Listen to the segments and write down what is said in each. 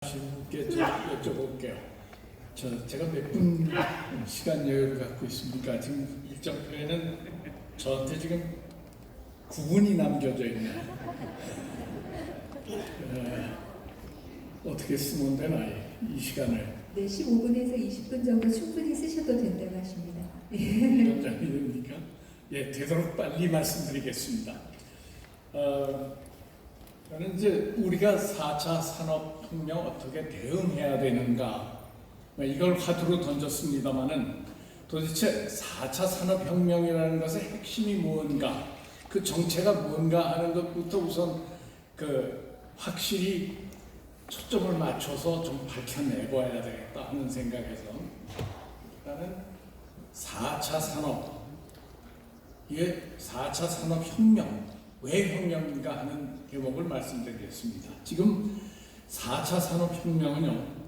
분께 여쭤볼게요. 제가 몇 분 시간 여유를 갖고 있습니까? 지금 일정표에는 저한테 지금 9분이 남겨져 있네요. 어떻게 쓰면 되나 이 시간을? 네, 15분에서 20분 정도 충분히 쓰셔도 된다고 하십니다. 연장이 됩니까? 예, 되도록 빨리 말씀드리겠습니다. 저는 이제 우리가 4차 산업혁명 어떻게 대응해야 되는가 이걸 화두로 던졌습니다마는 도대체 4차 산업혁명이라는 것의 핵심이 뭔가, 그 정체가 뭔가 하는 것부터 우선 확실히 초점을 맞춰서 좀 밝혀내봐야 되겠다 하는 생각에서 일단은 4차 산업, 이게 4차 산업혁명, 왜 혁명인가 하는 대목을 말씀드리겠습니다. 지금 4차 산업혁명은요,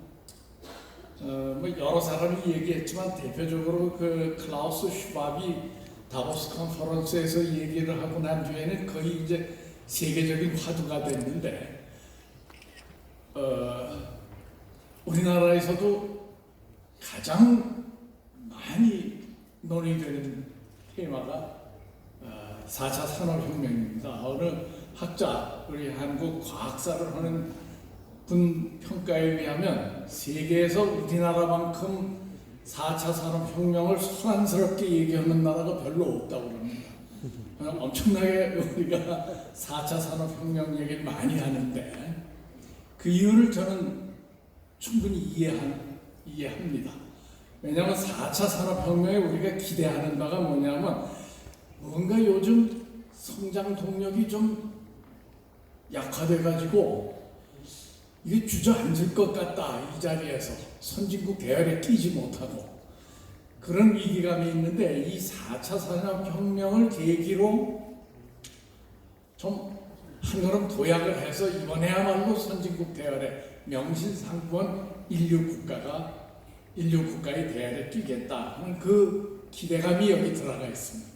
여러 사람이 얘기했지만 대표적으로 클라우스 슈밥이 다보스 컨퍼런스에서 얘기를 하고 난 뒤에는 거의 이제 세계적인 화두가 됐는데, 우리나라에서도 가장 많이 논의되는 테마가 4차 산업혁명입니다. 어느 학자, 우리 한국 과학사를 하는 분 평가에 의하면 세계에서 우리나라만큼 4차 산업혁명을 소란스럽게 얘기하는 나라가 별로 없다고 합니다. 엄청나게 우리가 4차 산업혁명 얘기를 많이 하는데 그 이유를 저는 충분히 이해합니다. 왜냐하면 4차 산업혁명에 우리가 기대하는 바가 뭐냐면 뭔가 요즘 성장 동력이 좀 약화돼가지고 이게 주저앉을 것 같다. 이 자리에서 선진국 대열에 끼지 못하고 그런 위기감이 있는데, 이 4차 산업혁명을 계기로 좀 한 걸음 도약을 해서 이번에야말로 선진국 대열에 명실상부한 인류 국가의 대열에 끼겠다 하는 그 기대감이 여기 들어가 있습니다.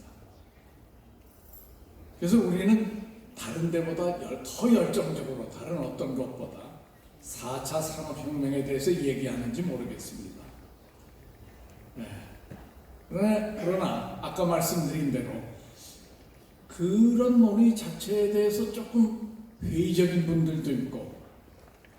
그래서 우리는 다른 데보다 더 열정적으로, 다른 어떤 것보다 4차 산업혁명에 대해서 얘기하는지 모르겠습니다. 네. 그러나 아까 말씀드린 대로 그런 논의 자체에 대해서 조금 회의적인 분들도 있고,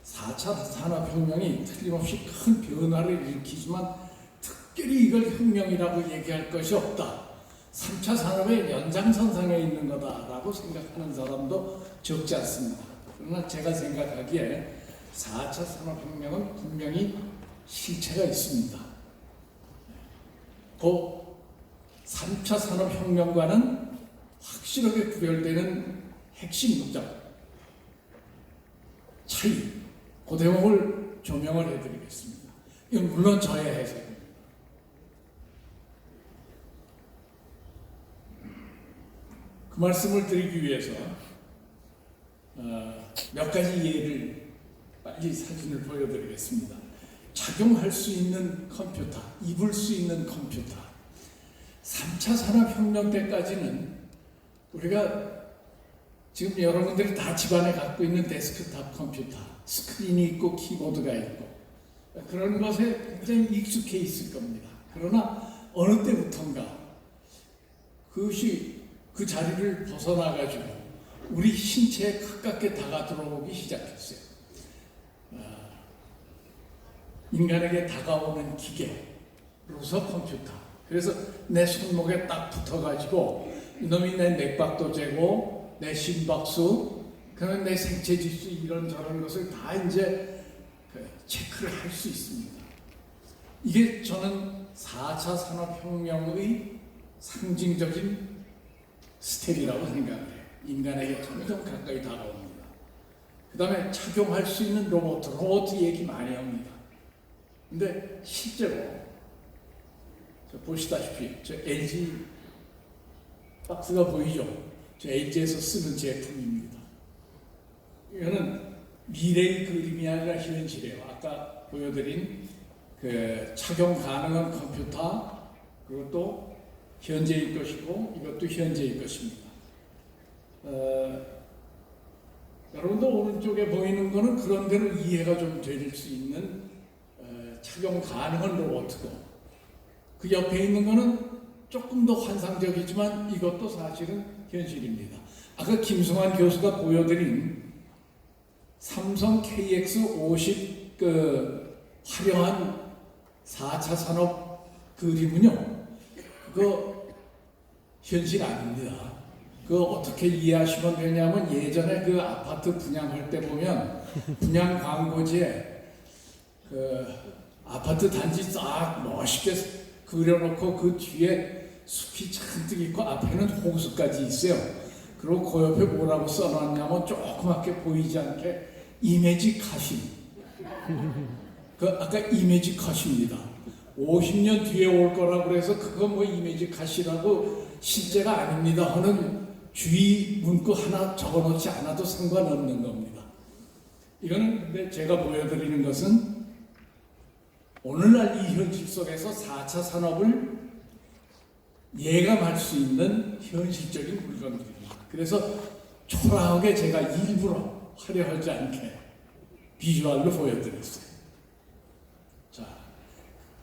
4차 산업혁명이 틀림없이 큰 변화를 일으키지만 특별히 이걸 혁명이라고 얘기할 것이 없다, 3차 산업의 연장선상에 있는 거다라고 생각하는 사람도 적지 않습니다. 그러나 제가 생각하기에 4차 산업혁명은 분명히 실체가 있습니다. 그 3차 산업혁명과는 확실하게 구별되는 핵심 문장, 차이, 그 대목을 조명을 해드리겠습니다. 이건 물론 저의 해석입니다. 그 말씀을 드리기 위해서 몇 가지 예를 빨리 사진을 보여드리겠습니다. 작용할 수 있는 컴퓨터, 입을 수 있는 컴퓨터. 3차 산업혁명 때까지는 우리가 지금 여러분들이 다 집안에 갖고 있는 데스크탑 컴퓨터, 스크린이 있고 키보드가 있고 그런 것에 굉장히 익숙해 있을 겁니다. 그러나 어느 때부턴가 그것이 그 자리를 벗어나가지고 우리 신체에 가깝게 다가 들어오기 시작했어요. 인간에게 다가오는 기계로서 컴퓨터. 그래서 내 손목에 딱 붙어가지고 이놈이 내 맥박도 재고 내 심박수, 그러면 내 생체 지수 이런저런 것을 다 이제 체크를 할 수 있습니다. 이게 저는 4차 산업혁명의 상징적인 스텝이라고 생각해요. 인간에게 점점 가까이 다가옵니다. 그 다음에 착용할 수 있는 로봇 얘기 많이 합니다. 근데 실제로 보시다시피 저 LG 박스가 보이죠? 저 LG에서 쓰는 제품입니다. 이거는 미래의 그림이 아니라 현실이에요. 아까 보여드린 착용 가능한 컴퓨터, 그리고 또 현재의 것이고 이것도 현재의 것입니다. 여러분도 오른쪽에 보이는 거는 그런 대로 이해가 좀 될 수 있는 착용 가능한 로봇이고, 그 옆에 있는 거는 조금 더 환상적이지만 이것도 사실은 현실입니다. 아까 김승환 교수가 보여드린 삼성 KX50 그 화려한 4차 산업 그림은요, 그거 현실 아닙니다. 그거 어떻게 이해하시면 되냐면, 예전에 그 아파트 분양할 때 보면 분양 광고지에 그 아파트 단지 싹 멋있게 그려놓고 그 뒤에 숲이 잔뜩 있고 앞에는 호수까지 있어요. 그리고 그 옆에 뭐라고 써놨냐면, 조그맣게 보이지 않게 이미지 컷이. 그 아까 이미지 컷입니다. 50년 뒤에 올 거라고 그래서 그거 뭐 이미지 컷이라고 실제가 아닙니다 하는 주의 문구 하나 적어놓지 않아도 상관없는 겁니다. 이거는 근데 제가 보여드리는 것은 오늘날 이 현실 속에서 4차 산업을 예감할 수 있는 현실적인 물건들입니다. 그래서 초라하게 제가 일부러 화려하지 않게 비주얼로 보여드렸어요. 자,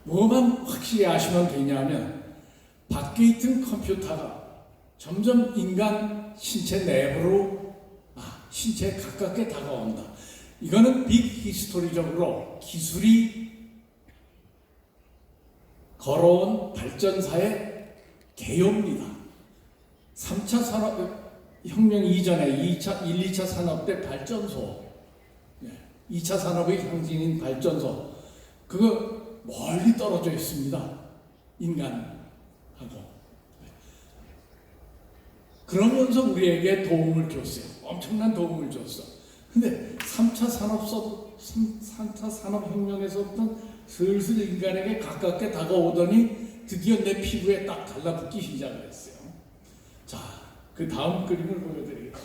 뭐만 확실히 아시면 되냐면, 밖에 있던 컴퓨터가 점점 인간 신체 내부로, 신체에 가깝게 다가온다. 이거는 빅 히스토리적으로 기술이 걸어온 발전사의 개요입니다. 3차 산업혁명 이전에 1, 2차 산업 때 발전소, 2차 산업의 상징인 발전소, 그거 멀리 떨어져 있습니다. 인간하고. 그러면서 우리에게 도움을 줬어요. 엄청난 도움을 줬어. 근데 3차 산업혁명에서부터 슬슬 인간에게 가깝게 다가오더니 드디어 내 피부에 딱 달라붙기 시작을 했어요. 자, 그 다음 그림을 보여드리겠습니다.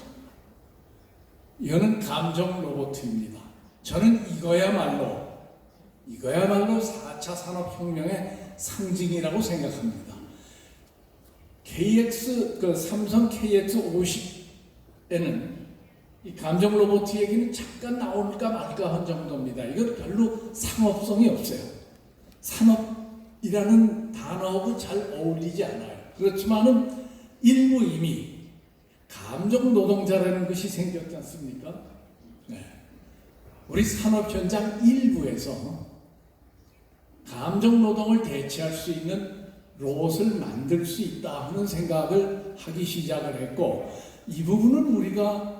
이거는 감정 로봇입니다. 저는 이거야말로 4차 산업혁명의 상징이라고 생각합니다. 삼성 KX50에는 이 감정 로봇 얘기는 잠깐 나올까 말까 한 정도입니다. 이거 별로 상업성이 없어요. 산업이라는 단어하고 잘 어울리지 않아요. 그렇지만은 일부 이미 감정 노동자라는 것이 생겼지 않습니까? 네. 우리 산업 현장 일부에서 감정 노동을 대체할 수 있는 로봇을 만들 수 있다 하는 생각을 하기 시작을 했고, 이 부분은 우리가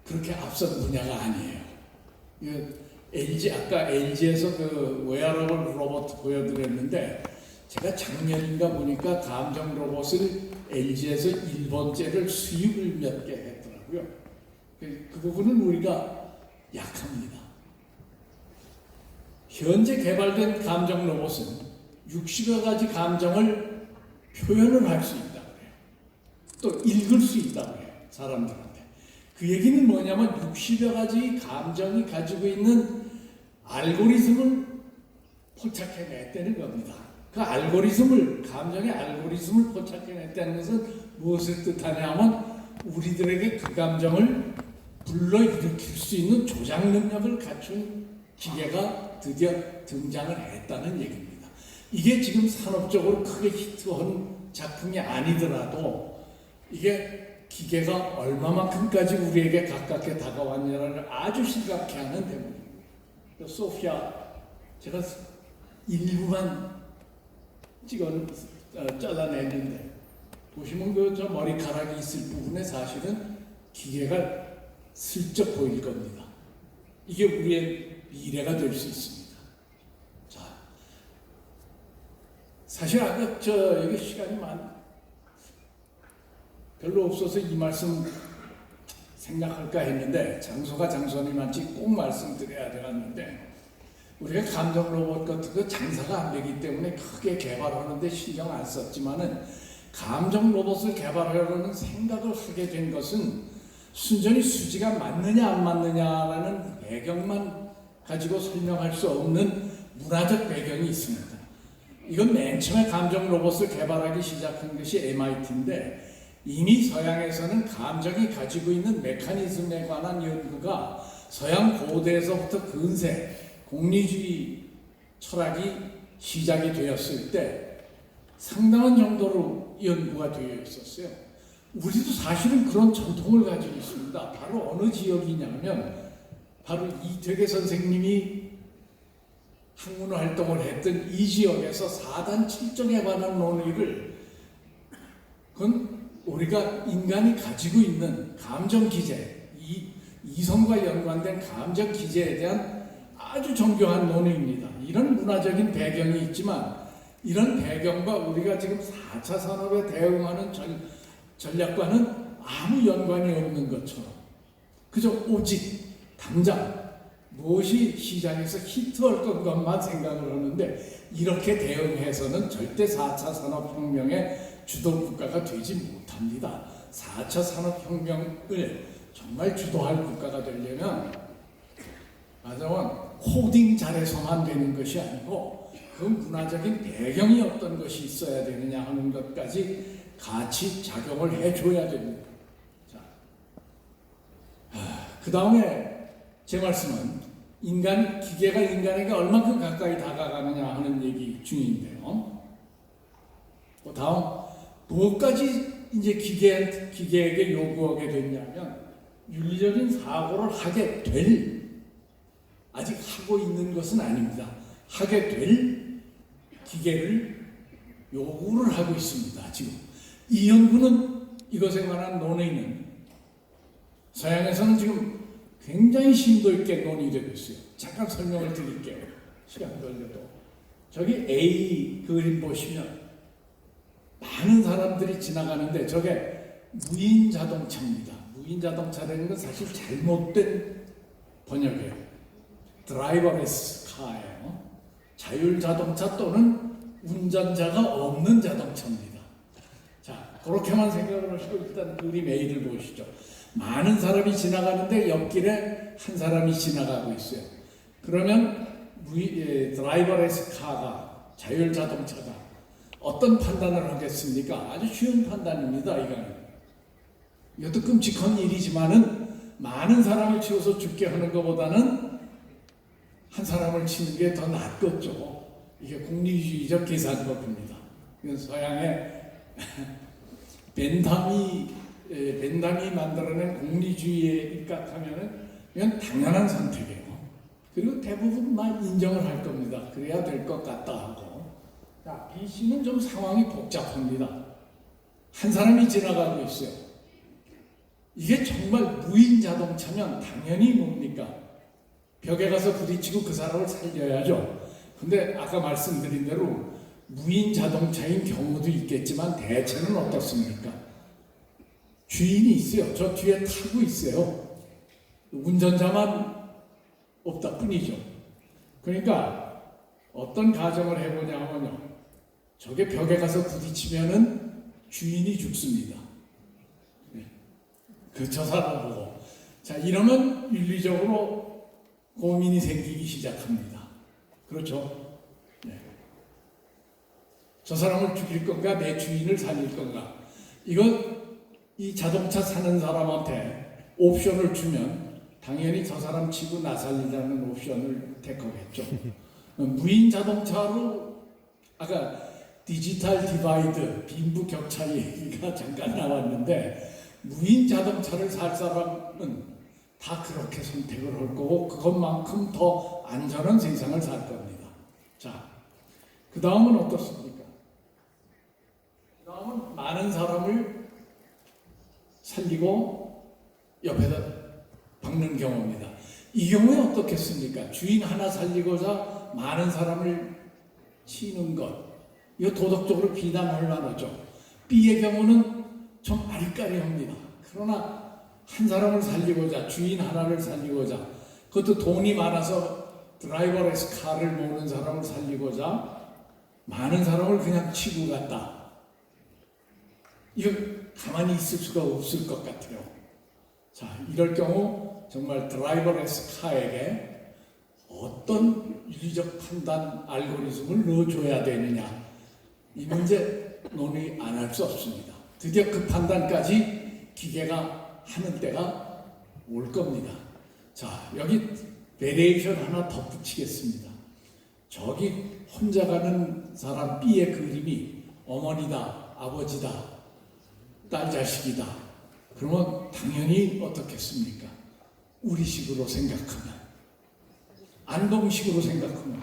그렇게 앞선 분야가 아니에요. 아까 LG에서 그 웨어러블 로봇 보여드렸는데, 제가 작년인가 보니까 감정 로봇을 LG에서 일본제를 수입을 몇 개 했더라고요. 그 부분은 우리가 약합니다. 현재 개발된 감정 로봇은 60여 가지 감정을 표현을 할 수 있다고 해요. 또 읽을 수 있다고 해요, 사람들한테. 그 얘기는 뭐냐면 60여 가지 감정이 가지고 있는 알고리즘을 포착해냈다는 겁니다. 그 감정의 알고리즘을 포착해냈다는 것은 무엇을 뜻하냐면, 우리들에게 그 감정을 불러일으킬 수 있는 조작 능력을 갖춘 기계가 드디어 등장을 했다는 얘기입니다. 이게 지금 산업적으로 크게 히트한 작품이 아니더라도 이게 기계가 얼마만큼까지 우리에게 가깝게 다가왔냐를 아주 심각해 하는 대목입니다. 소피아, 제가 일부만 잘라냈는데, 보시면 저 머리카락이 있을 부분에 사실은 기계가 슬쩍 보일 겁니다. 이게 우리의 미래가 될 수 있습니다. 자, 사실 아까 여기 시간이 별로 없어서 이 말씀 생략할까 했는데, 장소가 장소니만치 꼭 말씀드려야 되겠는데, 우리가 감정 로봇 같은 거 장사가 안 되기 때문에 크게 개발하는데 신경 안 썼지만은, 감정 로봇을 개발하려는 생각을 하게 된 것은 순전히 수지가 맞느냐 안 맞느냐라는 배경만 가지고 설명할 수 없는 문화적 배경이 있습니다. 이건 맨 처음에 감정 로봇을 개발하기 시작한 것이 MIT인데, 이미 서양에서는 감정이 가지고 있는 메커니즘에 관한 연구가 서양 고대에서부터 근세 공리주의 철학이 시작이 되었을 때 상당한 정도로 연구가 되어 있었어요. 우리도 사실은 그런 전통을 가지고 있습니다. 바로 어느 지역이냐면 바로 이태계 선생님이 학문 활동을 했던 이 지역에서 4단 7정에 관한 논의를, 그건 우리가 인간이 가지고 있는 감정 기제, 이성과 연관된 감정 기제에 대한 아주 정교한 논의입니다. 이런 문화적인 배경이 있지만 이런 배경과 우리가 지금 4차 산업에 대응하는 전략과는 아무 연관이 없는 것처럼 그저 오직 당장 무엇이 시장에서 히트할 것만 생각을 하는데 이렇게 대응해서는 절대 4차 산업혁명의 주도 국가가 되지 못합니다. 4차 산업혁명을 정말 주도할 국가가 되려면 맞아요. 코딩 잘해서만 되는 것이 아니고 그 문화적인 배경이 어떤 것이 있어야 되느냐 하는 것까지 같이 작용을 해줘야 됩니다. 자, 그 다음에 제 말씀은 기계가 인간에게 얼마큼 가까이 다가가느냐 하는 얘기 중인데요. 그 다음 뭐까지 이제 기계에게 요구하게 됐냐면 윤리적인 사고를 하게 될, 아직 하고 있는 것은 아닙니다. 하게 될 기계를 요구를 하고 있습니다. 지금 이 연구는, 이것에 관한 논의는 서양에서는 지금 굉장히 심도 있게 논의되고 있어요. 잠깐 설명을 드릴게요. 시간 걸려도. 저기 A 그림 보시면 많은 사람들이 지나가는데 저게 무인 자동차입니다. 무인 자동차라는 건 사실 잘못된 번역이에요. 드라이버레스 카예요. 자율 자동차 또는 운전자가 없는 자동차입니다. 자, 그렇게만 생각을 하시고 일단 그림 A를 보시죠. 많은 사람이 지나가는데 옆길에 한 사람이 지나가고 있어요. 그러면 드라이버레스 카가, 자율 자동차가 어떤 판단을 하겠습니까? 아주 쉬운 판단입니다. 이것도 끔찍한 일이지만은 많은 사람을 치워서 죽게 하는 것보다는 한 사람을 치는 게 더 낫겠죠. 이게 공리주의적 계산법입니다. 이건 서양의 벤담이 만들어낸 공리주의에 입각하면은 이건 당연한 선택이에요. 그리고 대부분 만 인정을 할 겁니다. 그래야 될 것 같다 하고. 자, BC는 좀 상황이 복잡합니다. 한 사람이 지나가고 있어요. 이게 정말 무인 자동차면 당연히 뭡니까? 벽에 가서 부딪히고 그 사람을 살려야죠. 근데 아까 말씀드린 대로 무인 자동차인 경우도 있겠지만 대체는 어떻습니까? 주인이 있어요. 저 뒤에 타고 있어요. 운전자만 없다 뿐이죠. 그러니까 어떤 가정을 해보냐 하면요. 저게 벽에 가서 부딪히면은 주인이 죽습니다. 저 사람 보고. 자, 이러면 윤리적으로 고민이 생기기 시작합니다. 그렇죠? 네. 저 사람을 죽일 건가, 내 주인을 살릴 건가. 이 자동차 사는 사람한테 옵션을 주면 당연히 저 사람 치고 나 살리자는 옵션을 택하겠죠. 무인 자동차로 아까 디지털 디바이드, 빈부격차 얘기가 잠깐 나왔는데 무인 자동차를 살 사람은 다 그렇게 선택을 할 거고 그것만큼 더 안전한 세상을 살 겁니다. 자, 그 다음은 어떻습니까? 그 다음은 많은 사람을 살리고 옆에다 박는 경우입니다. 이 경우에 어떻겠습니까? 주인 하나 살리고자 많은 사람을 치는 것, 이거 도덕적으로 비난할 만하죠. B의 경우는 좀 아리까리합니다. 그러나 한 사람을 살리고자, 주인 하나를 살리고자, 그것도 돈이 많아서 드라이버레스 카를 모으는 사람을 살리고자 많은 사람을 그냥 치고 갔다. 이거 가만히 있을 수가 없을 것 같아요. 자, 이럴 경우 정말 드라이버레스 카에게 어떤 윤리적 판단 알고리즘을 넣어줘야 되느냐, 이 문제 논의 안 할 수 없습니다. 드디어 그 판단까지 기계가 하는 때가 올 겁니다. 자, 여기 베리에이션 하나 덧붙이겠습니다. 저기 혼자 가는 사람 B의 그림이 어머니다, 아버지다, 딸 자식이다. 그러면 당연히 어떻겠습니까? 우리식으로 생각하면, 안동식으로 생각하면,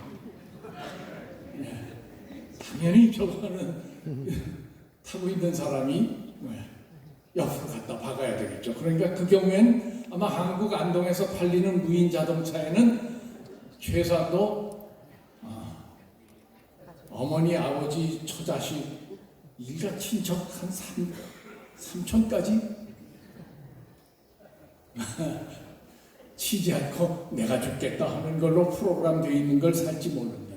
당연히 저거는 타고 있는 사람이 옆으로 갖다 박아야 되겠죠. 그러니까 그 경우엔 아마 한국 안동에서 팔리는 무인 자동차에는 최소한도 어머니, 아버지, 처자식, 일가 친척 한 3촌까지 치지 않고 내가 죽겠다 하는 걸로 프로그램되어 있는 걸 살지 모릅니다.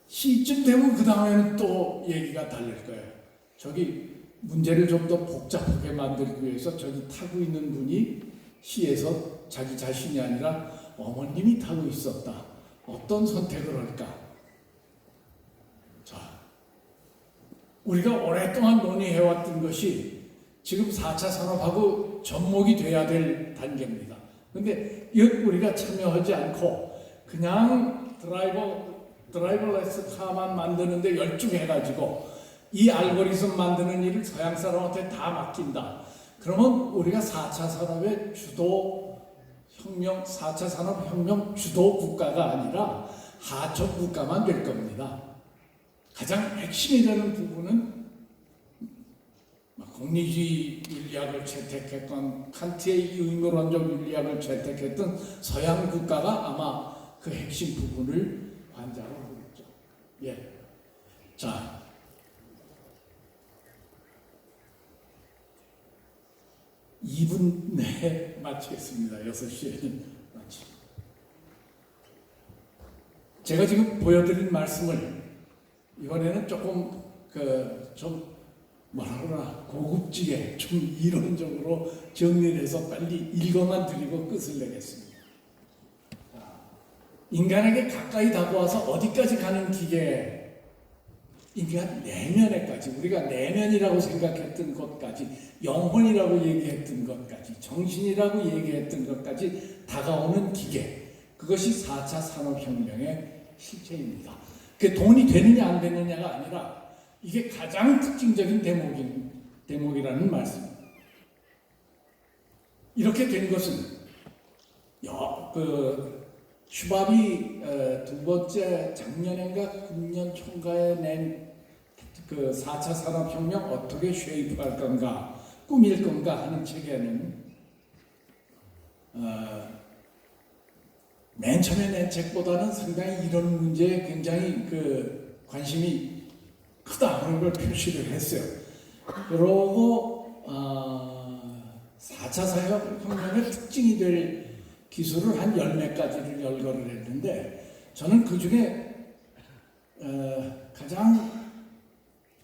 C쯤 되면 그 다음에는 또 얘기가 달릴 거예요. 저기 문제를 좀 더 복잡하게 만들기 위해서 저기 타고 있는 분이 C에서 자기 자신이 아니라 어머님이 타고 있었다. 어떤 선택을 할까? 자, 우리가 오랫동안 논의해왔던 것이 지금 4차 산업하고 접목이 돼야 될 단계입니다. 근데 우리가 참여하지 않고 그냥 드라이버레스 카만 만드는데 열중해가지고 이 알고리즘 만드는 일을 서양 사람한테 다 맡긴다. 그러면 우리가 4차 산업의 혁명, 4차 산업혁명 주도 국가가 아니라 하청 국가만 될 겁니다. 가장 핵심이 되는 부분은 공리주의 윤리학을 채택했던 칸트의 의무론적 윤리학을 채택했던 서양 국가가 아마 그 핵심 부분을 관장을 하겠죠. 예. 자, (2분) 내에 마치겠습니다. 6시에는 마치. 제가 지금 보여드린 말씀을 이번에는 조금 좀 뭐라 그러나 고급지게 좀 이론적으로 정리를 해서 빨리 읽어만 드리고 끝을 내겠습니다. 인간에게 가까이 다가와서 어디까지 가는 기계, 인간 내면에까지, 우리가 내면이라고 생각했던 것까지, 영혼이라고 얘기했던 것까지, 정신이라고 얘기했던 것까지 다가오는 기계, 그것이 4차 산업혁명의 실체입니다. 그게 돈이 되느냐 안 되느냐가 아니라 이게 가장 특징적인 대목이라는 말씀입니다. 이렇게 된 것은 슈밥이 두 번째 작년인가 금년 총가에 낸 그 4차 산업혁명 어떻게 쉐이프할 건가, 꾸밀 건가 하는 책에는 맨 처음에 낸 책보다는 상당히 이런 문제에 굉장히 관심이 크다 그런 걸 표시를 했어요. 그러고 4차 산업혁명의 특징이 될 기술을 한 10몇 가지를 열거를 했는데, 저는 그 중에 가장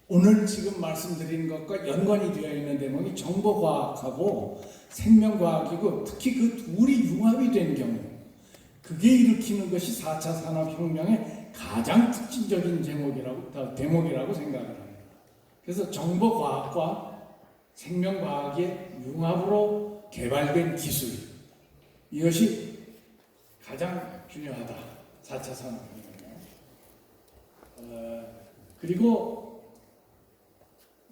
오늘 지금 말씀드린 것과 연관이 되어 있는 대목이 정보과학하고 생명과학이고, 특히 그 둘이 융합이 된 경우 그게 일으키는 것이 4차 산업혁명의 가장 특징적인 대목이라고 생각을 합니다. 그래서 정보과학과 생명과학의 융합으로 개발된 기술, 이것이 가장 중요하다. 4차 산업혁명. 그리고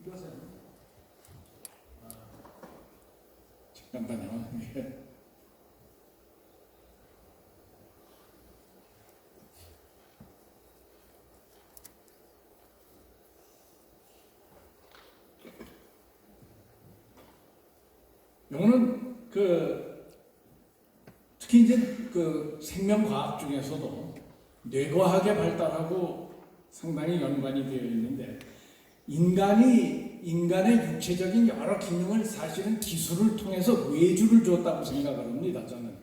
이것은 잠깐만요. 요거는 특히 이제 생명과학 중에서도 뇌과학의 발달하고 상당히 연관이 되어 있는데, 인간의 육체적인 여러 기능을 사실은 기술을 통해서 외주를 줬다고 생각을 합니다. 저는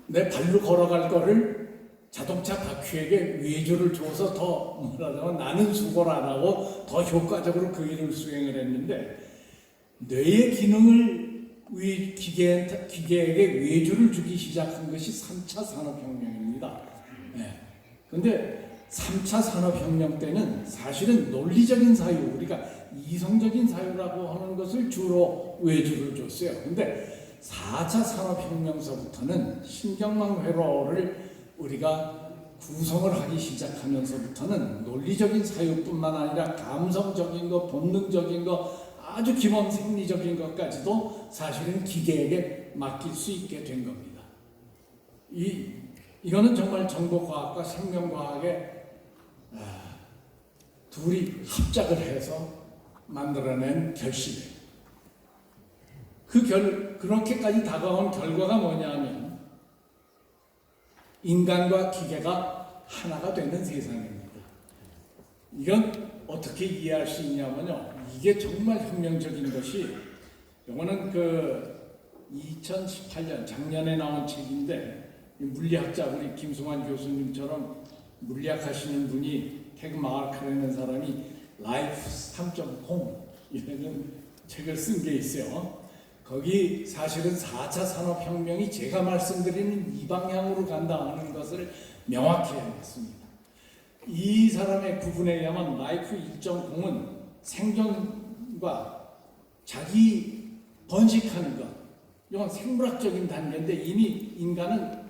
내 발로 걸어갈 거를 자동차 바퀴에게 외주를 줘서 더 나는 수고를 안 하고 더 효과적으로 그 일을 수행을 했는데, 뇌의 기능을 기계에게 외주를 주기 시작한 것이 3차 산업혁명입니다. 그런데 3차 산업혁명 때는 사실은 논리적인 사유, 우리가 이성적인 사유라고 하는 것을 주로 외주를 줬어요. 근데 4차 산업혁명서부터는 신경망 회로를 우리가 구성을 하기 시작하면서부터는 논리적인 사유뿐만 아니라 감성적인 것, 본능적인 것, 아주 기본 생리적인 것까지도 사실은 기계에게 맡길 수 있게 된 겁니다. 이거는 정말 정보과학과 생명과학의 둘이 합작을 해서 만들어낸 결실이에요. 그렇게까지 다가온 결과가 뭐냐면 인간과 기계가 하나가 되는 세상입니다. 이건 어떻게 이해할 수 있냐면요. 이게 정말 혁명적인 것이, 이거는 2018년 작년에 나온 책인데, 물리학자 우리 김승환 교수님처럼 물리학 하시는 분이 태그 마르크라는 사람이 라이프 3.0 이라는 책을 쓴 게 있어요. 거기 사실은 4차 산업혁명이 제가 말씀드리는 이 방향으로 간다 하는 것을 명확히 해놨습니다. 이 사람의 구분에 의하면 라이프 1.0은 생존과 자기 번식하는 것, 이건 생물학적인 단계인데 이미 인간은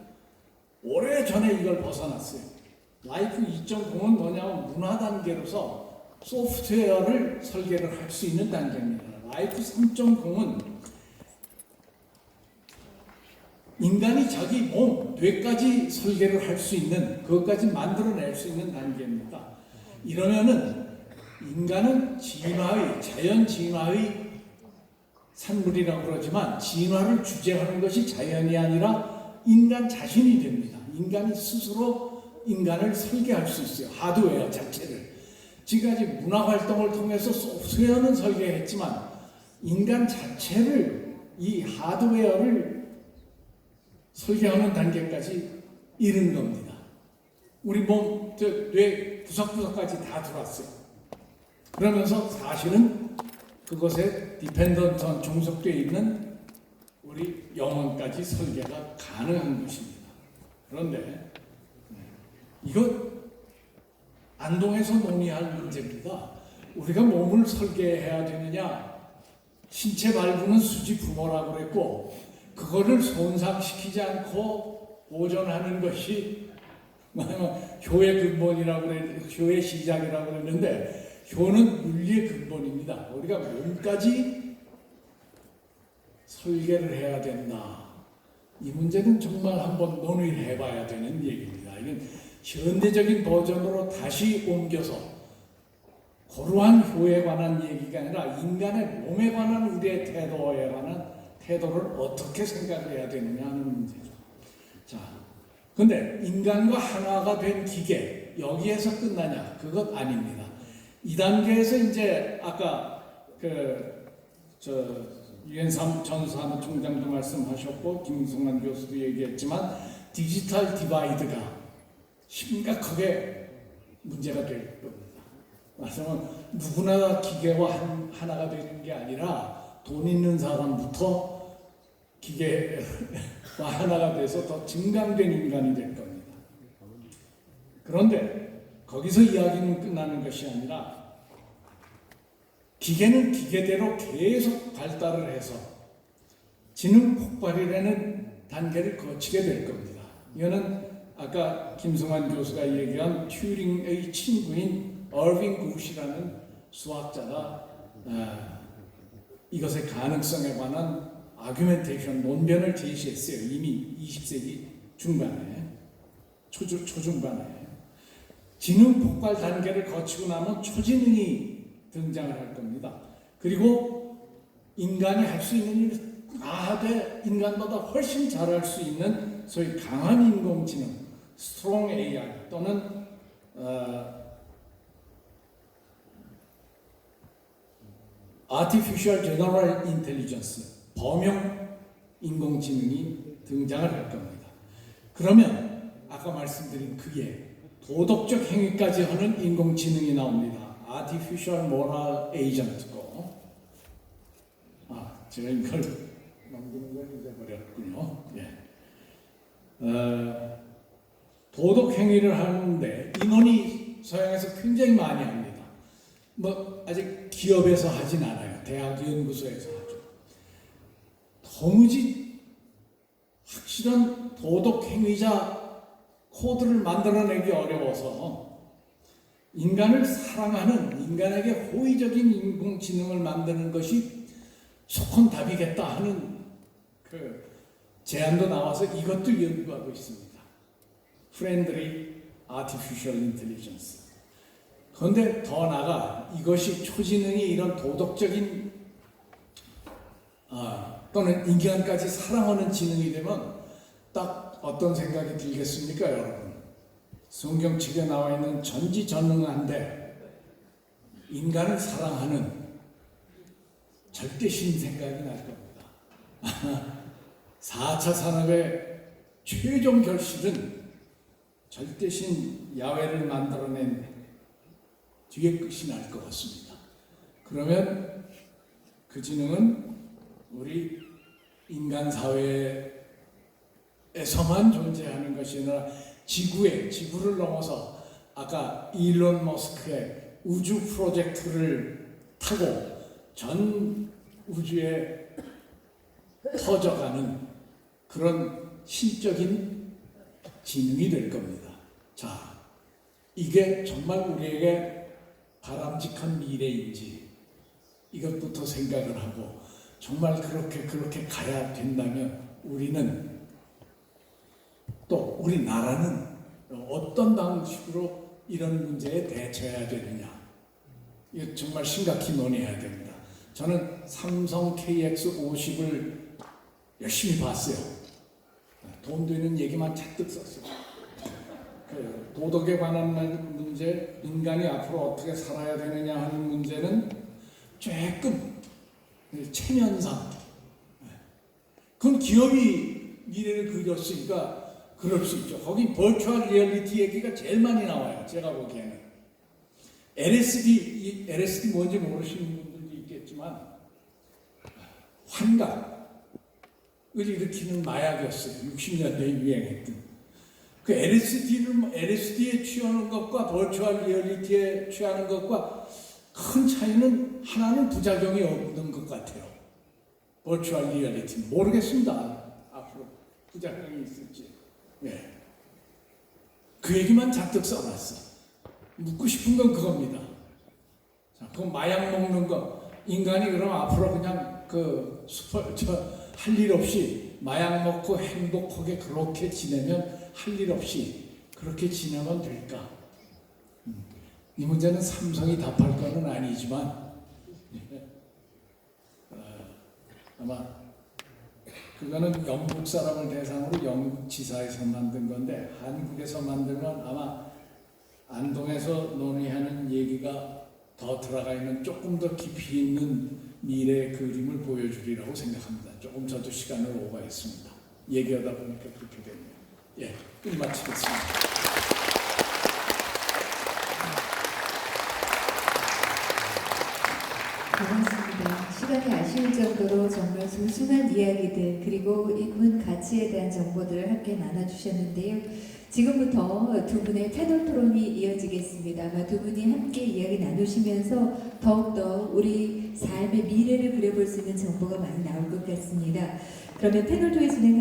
오래전에 이걸 벗어났어요. 라이프 2.0은 뭐냐면 문화 단계로서 소프트웨어를 설계를 할 수 있는 단계입니다. 라이프 3.0은 인간이 자기 몸, 뇌까지 설계를 할 수 있는, 그것까지 만들어낼 수 있는 단계입니다. 이러면은 인간은 자연 진화의 산물이라고 그러지만 진화를 주재하는 것이 자연이 아니라 인간 자신이 됩니다. 인간이 스스로 인간을 설계할 수 있어요. 하드웨어 자체를. 지금까지 문화 활동을 통해서 소프트웨어는 설계했지만 인간 자체를, 이 하드웨어를 설계하는 단계까지 이른 겁니다. 우리 몸, 뇌 구석구석까지 다 들어왔어요. 그러면서 사실은 그것에 디펜던트한 종속되어 있는 우리 영혼까지 설계가 가능한 것입니다. 그런데 이거 안동에서 논의할 문제입니다. 우리가 몸을 설계해야 되느냐, 신체 발부는 수지 부모라고 그랬고 그거를 손상시키지 않고 보존하는 것이 효의 근본이라고 효의 시작이라고 그랬는데, 효는 윤리의 근본입니다. 우리가 몸까지 설계를 해야 된다. 이 문제는 정말 한번 논의를 해봐야 되는 얘기입니다. 이건 현대적인 버전으로 다시 옮겨서 고루한 효에 관한 얘기가 아니라 인간의 몸에 관한 우리의 태도에 관한 태도를 어떻게 생각을 해야 되느냐 하는 문제죠. 자, 근데 인간과 하나가 된 기계, 여기에서 끝나냐? 그것 아닙니다. 이 단계에서 이제 아까 유엔 전 사무총장도 말씀하셨고 김승환 교수도 얘기했지만 디지털 디바이드가 심각하게 문제가 될 겁니다. 말하자면 누구나 기계와 하나가 되는 게 아니라 돈 있는 사람부터 기계와 하나가 돼서 더 증강된 인간이 될 겁니다. 그런데 거기서 이야기는 끝나는 것이 아니라 기계는 기계대로 계속 발달을 해서 지능 폭발이라는 단계를 거치게 될 겁니다. 이거는 아까 김승환 교수가 얘기한 튜링의 친구인 얼빈 굿이라는 수학자가 이것의 가능성에 관한 아규멘테이션, 논변을 제시했어요. 이미 20세기 중반에, 초중반에. 지능 폭발 단계를 거치고 나면 초지능이 등장을 할 겁니다. 그리고 인간이 할 수 있는 일을 과하되 인간보다 훨씬 잘할 수 있는 소위 강한 인공지능, 스트롱 AI 또는 Artificial General Intelligence, 범용 인공지능이 등장을 할 겁니다. 그러면 아까 말씀드린 그게 도덕적 행위까지 하는 인공지능이 나옵니다. Artificial Moral Agent고, 제가 이걸 넘기는 걸 잊어버렸군요. 예. 도덕 행위를 하는데 언론이 서양에서 굉장히 많이 합니다. 뭐 아직 기업에서 하진 않아요. 대학 연구소에서 하죠. 도무지 확실한 도덕 행위자 코드를 만들어내기 어려워서 인간을 사랑하는, 인간에게 호의적인 인공지능을 만드는 것이 속한 답이겠다 하는 그 제안도 나와서 이것도 연구하고 있습니다. Friendly Artificial Intelligence. 그런데 더 나아가 이것이 초지능이 이런 도덕적인 또는 인간까지 사랑하는 지능이 되면 딱 어떤 생각이 들겠습니까, 여러분? 성경책에 나와 있는 전지전능한데 인간을 사랑하는 절대신 생각이 날 겁니다. 4차 산업의 최종 결실은 절대신 야훼를 만들어낸 뒤에 끝이 날 것 같습니다. 그러면 그 지능은 우리 인간 사회에서만 존재하는 것이 아니라 지구를 넘어서 아까 일론 머스크의 우주 프로젝트를 타고 전 우주에 퍼져가는 그런 신적인 지능이 될 겁니다. 자, 이게 정말 우리에게 바람직한 미래인지 이것부터 생각을 하고 정말 그렇게 가야 된다면 우리는 또 우리나라는 어떤 방식으로 이런 문제에 대처해야 되느냐, 이거 정말 심각히 논의해야 됩니다. 저는 삼성 KX50을 열심히 봤어요. 돈 되는 얘기만 잔뜩 썼어요. 도덕에 관한 문제, 인간이 앞으로 어떻게 살아야 되느냐 하는 문제는 조금 체면상, 그건 기업이 미래를 그렸으니까 그럴 수 있죠. 거기 버추얼 리얼리티 얘기가 제일 많이 나와요. 제가 보기에는 LSD 뭔지 모르시는 분들도 있겠지만 환각을 일으키는 마약이었어요. 60년대에 유행했던. 그 LSD에 취하는 것과 버추얼 리얼리티에 취하는 것과 큰 차이는 하나는 부작용이 없는 것 같아요. 버추얼 리얼리티 모르겠습니다. 앞으로 부작용이 있을지. 네. 그 얘기만 잔뜩 써놨어. 묻고 싶은 건 그겁니다. 자, 그 마약 먹는 거, 인간이 그럼 앞으로 그냥 할 일 없이 마약 먹고 행복하게 그렇게 지내면 할 일 없이 그렇게 지내면 될까? 이 문제는 삼성이 답할 것은 아니지만 아마 그거는 영국 사람을 대상으로 영국 지사에서 만든 건데 한국에서 만들면 아마 안동에서 논의하는 얘기가 더 들어가 있는 조금 더 깊이 있는 미래의 그림을 보여주리라고 생각합니다. 조금 저도 시간을 오버했습니다. 얘기하다 보니까 그렇게 됐네요. 예, 끝마치겠습니다. 고맙습니다. 시간이 아쉬울 정도로 정말 소중한 이야기들 그리고 인문 가치에 대한 정보들을 함께 나눠주셨는데요. 지금부터 두 분의 패널 토론이 이어지겠습니다. 아마 두 분이 함께 이야기 나누시면서 더욱더 우리 삶의 미래를 그려볼 수 있는 정보가 많이 나올 것 같습니다. 그러면 패널 토론 진행하겠습니다.